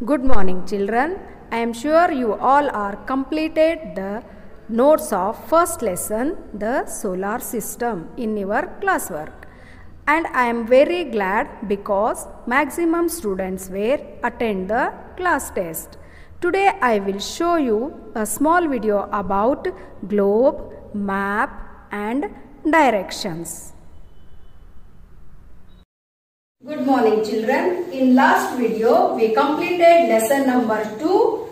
Good morning, children. I am sure you all are completed the notes of first lesson, the solar system, in your classwork. And I am very glad because maximum students were attend the class test. Today I will show you a small video about globe, map and directions. Good morning, children. In last video, we completed lesson number 2,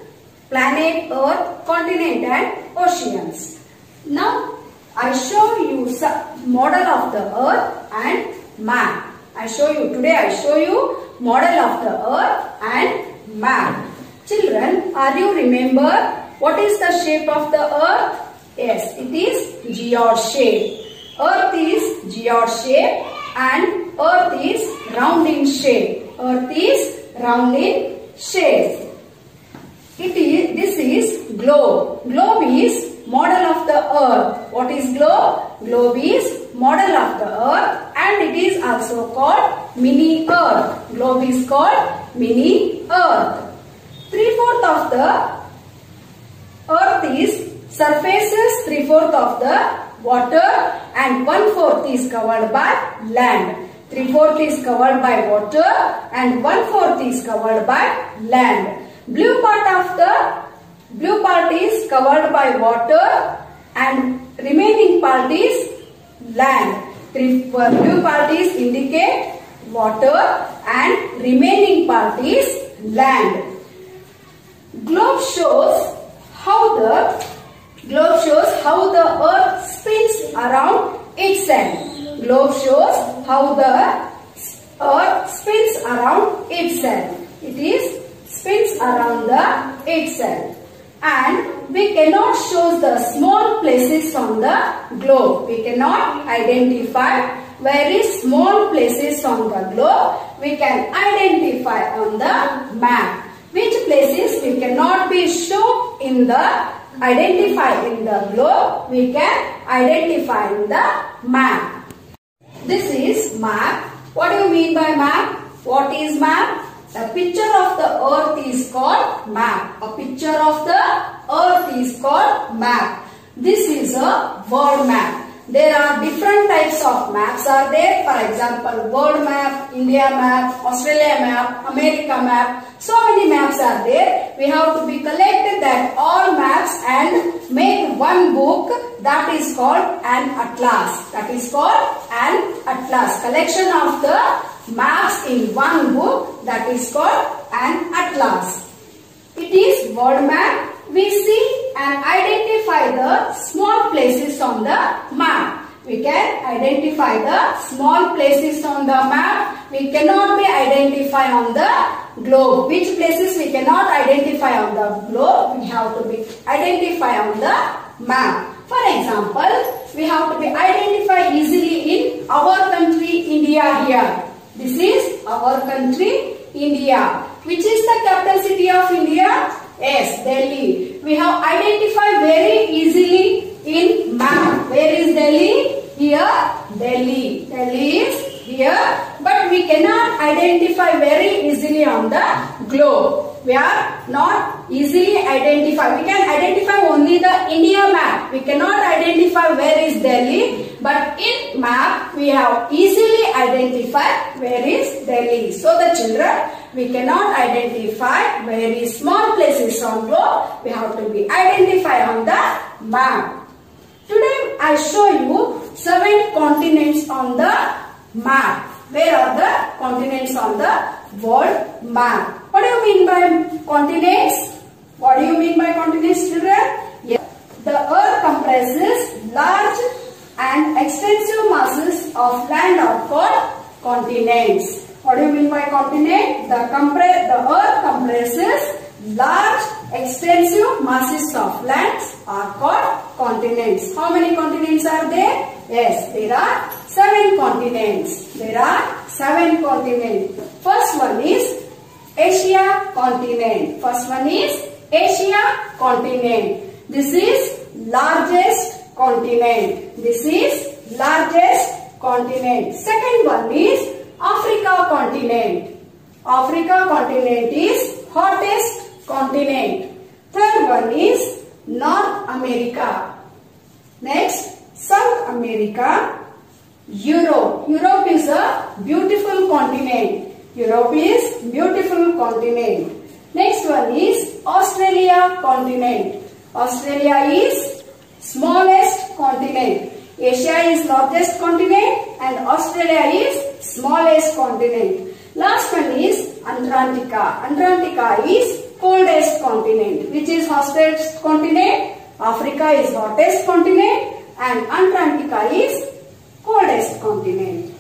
planet Earth, continent and oceans. Now, I show you some model of the Earth and map. Today I show you model of the Earth and map. Children, are you remember what is the shape of the Earth? Yes, it is geode shape. Earth is geode shape and Earth is round in shape. Earth is round in shape. This is globe. Globe is model of the Earth. What is globe? Globe is model of the Earth and it is also called mini Earth. Globe is called mini Earth. 3/4 of the Earth is surfaces, 3/4 of the water and 1/4 is covered by land. 3/4 is covered by water and 1/4 is covered by land. Blue part is covered by water and remaining part is land. Blue part is indicate water and remaining part is land. Globe shows how the Earth spins around itself. Globe shows how the Earth spins around itself. It is spins around itself. And we cannot show the small places on the globe. We cannot identify very small places on the globe. We can identify on the map. Which places we cannot be shown in the identify in the globe, we can identify in the map. This is map. What do you mean by map? What is map? A picture of the Earth is called map. A picture of the Earth is called map. This is a world map. There are different types of maps are there. For example, world map, India map, Australia map, America map. So many maps are there. We have to be collected that all maps and make one book that is called an atlas. That is called an atlas. Collection of the maps in one book that is called an atlas. It is world map. We see and identify the small places on the map. We can identify the small places on the map. We cannot be identified on the globe. Which places we cannot identify on the globe? We have to be identified on the map. For example, we have to be identified easily in our country, India here. This is our country, India. Which is the capital city of India? Yes, Delhi. We have identified very easily in map. Where is Delhi? Here, Delhi. Delhi is here, but we cannot identify very easily on the globe. We are not easily identified. We can identify only the India map. We cannot identify where is Delhi, but in map we have easily identified where is Delhi. So the children, we cannot identify very small places on globe. We have to be identified on the map. Today I show you 7 continents on the map. Where are the continents on the world map? What do you mean by continents? What do you mean by continents, children? Yes. The Earth comprises large and extensive masses of land are called continents. What do you mean by continent? The Earth comprises large extensive masses of lands are called continents. How many continents are there? Yes, there are 7 continents. There are 7 continents. First one is Asia continent. First one is Asia continent. This is largest continent. This is largest continent. Second one is Africa continent. Africa continent is hot continent. Third one is North America. Next, South America. Europe. Europe is a beautiful continent. Europe is beautiful continent. Next one is Australia continent. Australia is smallest continent. Asia is largest continent and Australia is smallest continent. Last one is Antarctica. Antarctica is coldest continent. Which is hottest continent? Africa is hottest continent and Antarctica is coldest continent.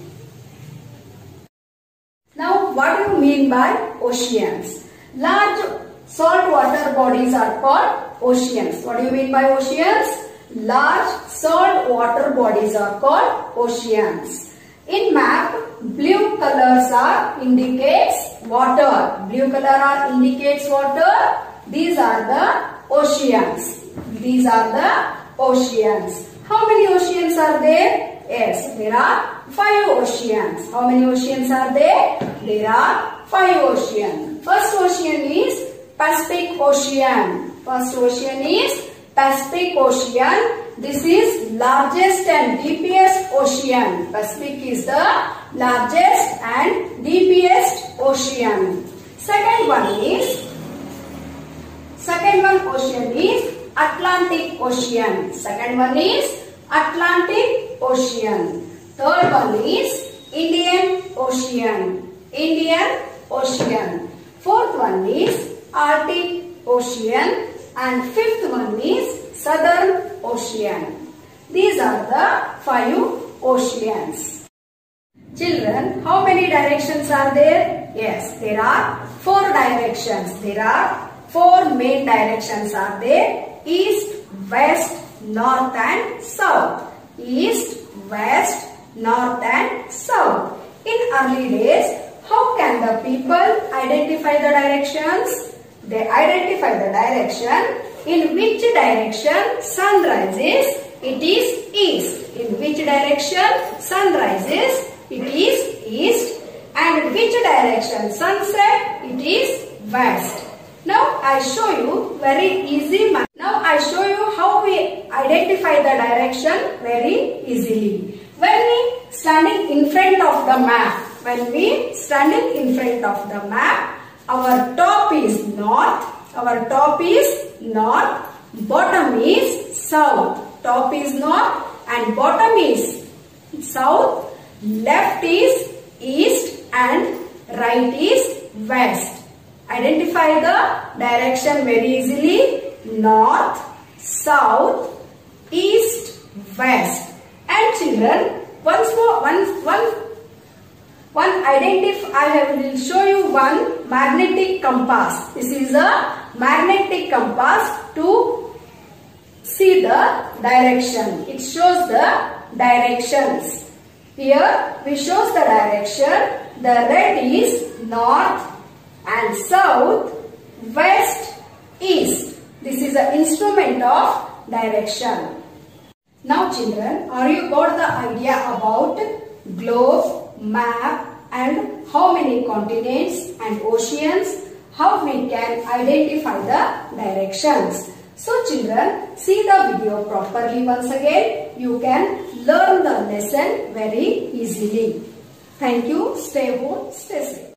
Now, what do you mean by oceans? Large saltwater bodies are called oceans. What do you mean by oceans? Large saltwater bodies are called oceans. In map, blue colors are indicates water. Blue color indicates water. These are the oceans. These are the oceans. How many oceans are there? Yes, there are 5 oceans. How many oceans are there? There are 5 oceans. First ocean is Pacific Ocean. First ocean is Pacific Ocean. This is largest and deepest ocean. Pacific is the largest and deepest ocean. Second one ocean is Atlantic Ocean. Second one is Atlantic Ocean. Third one is Indian Ocean. Indian Ocean. Fourth one is Arctic Ocean. And fifth one is Southern Ocean. These are the 5 oceans. Children, how many directions are there? Yes, there are 4 directions. There are 4 main directions are there. East, west, north and south. East, west, north and south. In early days, how can the people identify the directions? They identify the direction. In which direction sun rises, it is east. In which direction sun rises, it is east. And which direction sunset, it is west. Now I show you very easy. Now I show you how we identify the direction very easily. When we standing in front of the map, our top is north. Our top is north, bottom is south. Top is north and bottom is south. Left is east and right is west. Identify the direction very easily. North, south, east, west. And children, I will show you one magnetic compass. This is a magnetic compass to see the direction. It shows the directions. Here we shows the direction. The red is north and south, west, east. This is an instrument of direction. Now children, are you got the idea about globe, map and how many continents and oceans? How we can identify the directions. So children, see the video properly once again. You can learn the lesson very easily. Thank you. Stay home, stay safe.